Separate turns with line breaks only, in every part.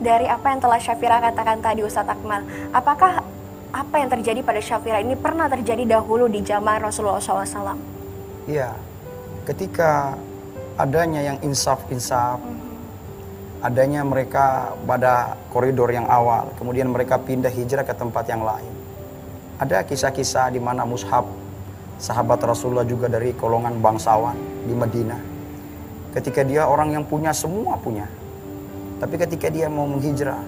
Dari apa yang telah Syafira katakan tadi Ustadz Akmal, apakah apa yang terjadi pada Syafira ini pernah terjadi dahulu di zaman Rasulullah SAW?
Iya, ketika adanya yang insaf-insaf, adanya mereka pada koridor yang awal, kemudian mereka pindah hijrah ke tempat yang lain. Ada kisah-kisah di mana Mushab, sahabat Rasulullah juga dari golongan bangsawan di Madinah. Ketika dia orang yang punya, semua punya. Tapi ketika dia mau menghijrah,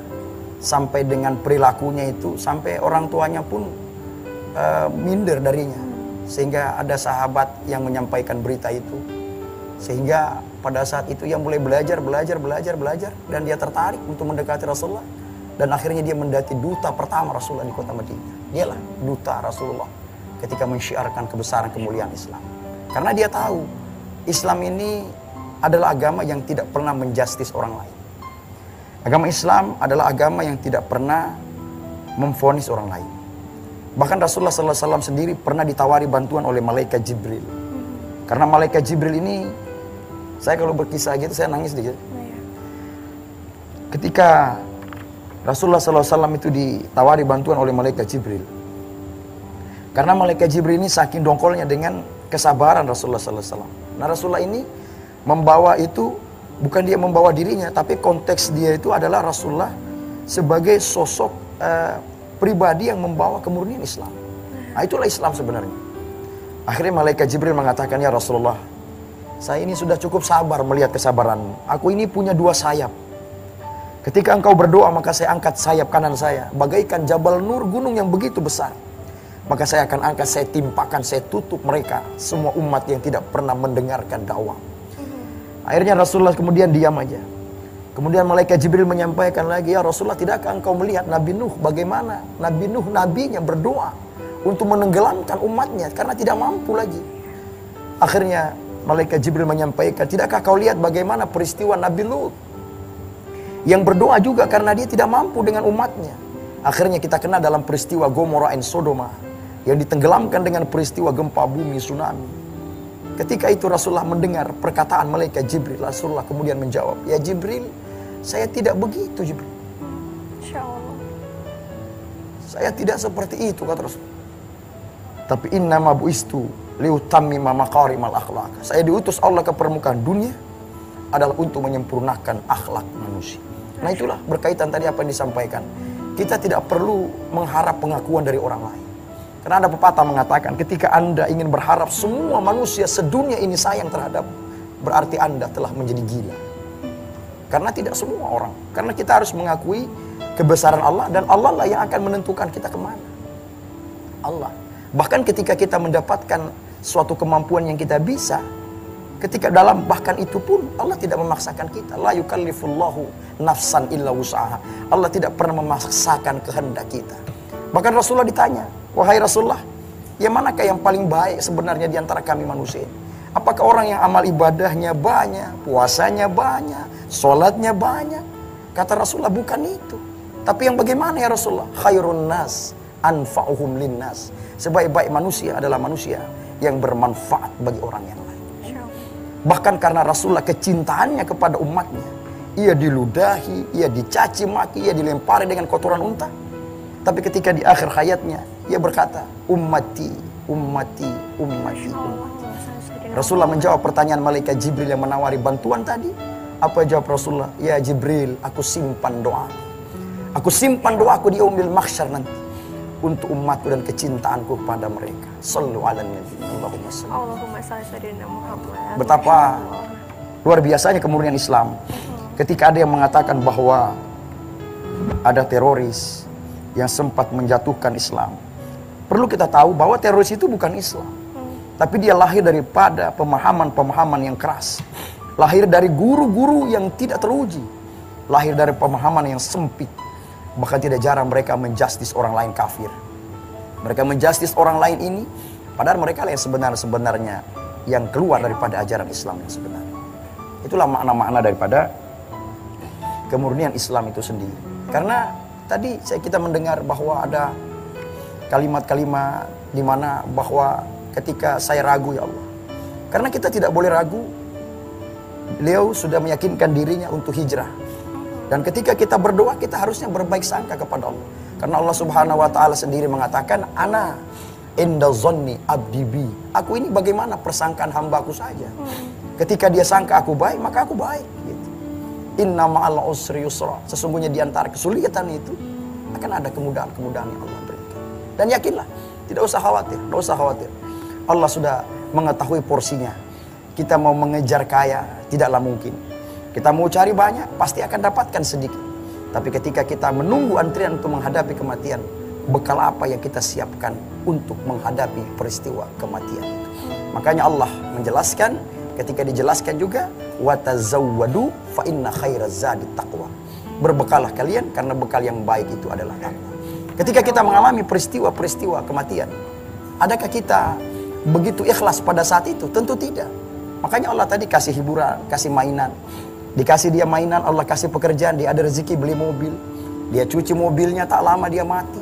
sampai dengan perilakunya itu, sampai orang tuanya pun minder darinya. Sehingga ada sahabat yang menyampaikan berita itu. Sehingga pada saat itu ia mulai belajar. Dan dia tertarik untuk mendekati Rasulullah. Dan akhirnya dia mendaki duta pertama Rasulullah di kota Madinah. Dialah duta Rasulullah ketika mensyiarkan kebesaran kemuliaan Islam. Karena dia tahu Islam ini adalah agama yang tidak pernah menjustis orang lain. Agama Islam adalah agama yang tidak pernah memvonis orang lain. Bahkan Rasulullah SAW sendiri pernah ditawari bantuan oleh malaikat Jibril. Karena malaikat Jibril ini, saya kalau berkisah gitu saya nangis sedikit. Ketika Rasulullah SAW itu ditawari bantuan oleh malaikat Jibril. Karena malaikat Jibril ini saking dongkolnya dengan kesabaran Rasulullah SAW. Nah Rasulullah ini membawa itu, bukan dia membawa dirinya, tapi konteks dia itu adalah Rasulullah sebagai sosok pribadi yang membawa kemurnian Islam. Nah itulah Islam sebenarnya. Akhirnya malaikat Jibril mengatakan, ya Rasulullah, saya ini sudah cukup sabar melihat kesabaranmu. Aku ini punya 2 sayap. Ketika engkau berdoa, maka saya angkat sayap kanan saya, bagaikan Jabal Nur, gunung yang begitu besar. Maka saya akan angkat, saya timpakan, saya tutup mereka, semua umat yang tidak pernah mendengarkan dakwah. Akhirnya Rasulullah kemudian diam aja. Kemudian malaikat Jibril menyampaikan lagi, ya Rasulullah, tidakkah engkau melihat Nabi Nuh bagaimana? Nabi Nuh nabinya berdoa untuk menenggelamkan umatnya karena tidak mampu lagi. Akhirnya malaikat Jibril menyampaikan, tidakkah kau lihat bagaimana peristiwa Nabi Lut yang berdoa juga karena dia tidak mampu dengan umatnya. Akhirnya kita kena dalam peristiwa Gomorrah dan Sodoma yang ditenggelamkan dengan peristiwa gempa bumi, tsunami. Ketika itu Rasulullah mendengar perkataan malaikat Jibril. Rasulullah kemudian menjawab, ya Jibril, saya tidak begitu Jibril.
Insya Allah.
Saya tidak seperti itu, kata Rasul. Tapi innama buistu liutammima makarimal akhlak. Saya diutus Allah ke permukaan dunia adalah untuk menyempurnakan akhlak manusia. Nah itulah berkaitan tadi apa yang disampaikan. Kita tidak perlu mengharap pengakuan dari orang lain. Karena ada pepatah mengatakan, ketika Anda ingin berharap semua manusia sedunia ini sayang terhadap, berarti Anda telah menjadi gila. Karena tidak semua orang. Karena kita harus mengakui kebesaran Allah, dan Allah lah yang akan menentukan kita kemana. Allah. Bahkan ketika kita mendapatkan suatu kemampuan yang kita bisa, ketika dalam bahkan itu pun Allah tidak memaksakan kita. La yukallifullahu nafsan illa wus'aha. Allah tidak pernah memaksakan kehendak kita. Bahkan Rasulullah ditanya, wahai Rasulullah, yang manakah yang paling baik sebenarnya di antara kami manusia? Apakah orang yang amal ibadahnya banyak, puasanya banyak, sholatnya banyak? Kata Rasulullah, bukan itu. Tapi yang bagaimana ya Rasulullah? Khairun nas anfa'uhum linnas. Sebaik-baik manusia adalah manusia yang bermanfaat bagi orang yang lain. Bahkan karena Rasulullah kecintaannya kepada umatnya, ia diludahi, ia dicaci maki, ia dilempari dengan kotoran unta. Tapi ketika di akhir hayatnya, ia berkata, ummati, ummati, ummati, ummati. Rasulullah menjawab pertanyaan malaikat Jibril yang menawari bantuan tadi. Apa jawab Rasulullah? Ya Jibril, aku simpan doa. Aku simpan doaku di yaumil mahsyar nanti. Untuk umatku dan kecintaanku kepada mereka. Sallu ala nabi. Allahumma salli.
Allahumma salli sayyidina Muhammad.
Betapa luar biasanya kemurnian Islam. Ketika ada yang mengatakan bahwa ada teroris yang sempat menjatuhkan Islam. Perlu kita tahu bahwa teroris itu bukan Islam. Tapi dia lahir daripada pemahaman-pemahaman yang keras. Lahir dari guru-guru yang tidak teruji. Lahir dari pemahaman yang sempit. Bahkan tidak jarang mereka menjustis orang lain kafir. Mereka menjustis orang lain ini, padahal mereka yang sebenarnya yang keluar daripada ajaran Islam yang sebenarnya. Itulah makna-makna daripada kemurnian Islam itu sendiri. Karena tadi kita mendengar bahwa ada kalimat-kalimat di mana bahwa ketika saya ragu ya Allah. Karena kita tidak boleh ragu. Beliau sudah meyakinkan dirinya untuk hijrah. Dan ketika kita berdoa, kita harusnya berbaik sangka kepada Allah. Karena Allah Subhanahu wa taala sendiri mengatakan, "Ana inda zonni abdi bi." Aku ini bagaimana persangkaan hambaku saja. Ketika dia sangka aku baik, maka aku baik gitu. Inna ma'al usri yusra. Sesungguhnya di antara kesulitan itu akan ada kemudahan-kemudahan yang Allah berikan. Dan yakinlah, tidak usah khawatir, tidak usah khawatir. Allah sudah mengetahui porsinya. Kita mau mengejar kaya, tidaklah mungkin. Kita mau cari banyak, pasti akan dapatkan sedikit. Tapi ketika kita menunggu antrian untuk menghadapi kematian, bekal apa yang kita siapkan untuk menghadapi peristiwa kematian itu. Makanya Allah menjelaskan, ketika dijelaskan juga, watazawwadu fa inna khairaz zadi taqwa. Berbekalah kalian karena bekal yang baik itu adalah takwa. Ketika kita mengalami peristiwa-peristiwa kematian, adakah kita begitu ikhlas pada saat itu? Tentu tidak. Makanya Allah tadi kasih hiburan, kasih mainan. Dikasih dia mainan, Allah kasih pekerjaan, dia ada rezeki beli mobil. Dia cuci mobilnya, tak lama dia mati.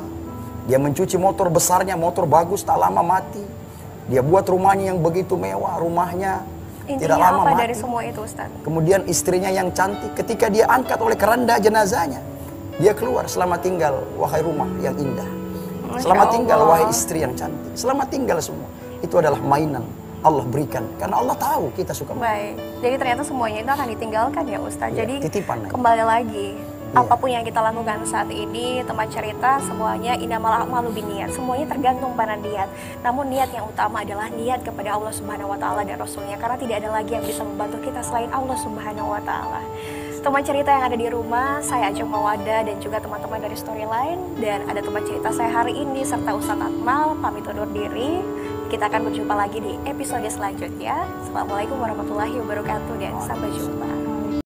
Dia mencuci motor besarnya, motor bagus, tak lama mati. Dia buat rumahnya yang begitu mewah, rumahnya tidak
Intinya
lama
apa
mati.
dari semua itu, Ustaz?
Kemudian istrinya yang cantik, ketika dia angkat oleh keranda jenazahnya, dia keluar, selamat tinggal wahai rumah yang indah. Selamat tinggal wahai istri yang cantik. Selamat tinggal semua. Itu adalah mainan Allah berikan, karena Allah tahu kita suka main.
Baik, jadi ternyata semuanya itu akan ditinggalkan ya Ustaz.
Iya,
Jadi
titipan,
kembali lagi,
Iya.
apapun yang kita lakukan saat ini, teman cerita, semuanya innamal a'malu binniyat. Semuanya tergantung pada niat. Namun niat yang utama adalah niat kepada Allah Subhanahu wa taala dan Rasulnya, karena tidak ada lagi yang bisa membantu kita selain Allah Subhanahu wa taala. Teman cerita yang ada di rumah, saya Ajeng Mawada dan juga teman-teman dari Storyline, dan ada teman cerita saya hari ini serta Ustadz Akmal pamit undur diri. Kita akan berjumpa lagi di episode selanjutnya. Assalamualaikum warahmatullahi wabarakatuh dan sampai jumpa.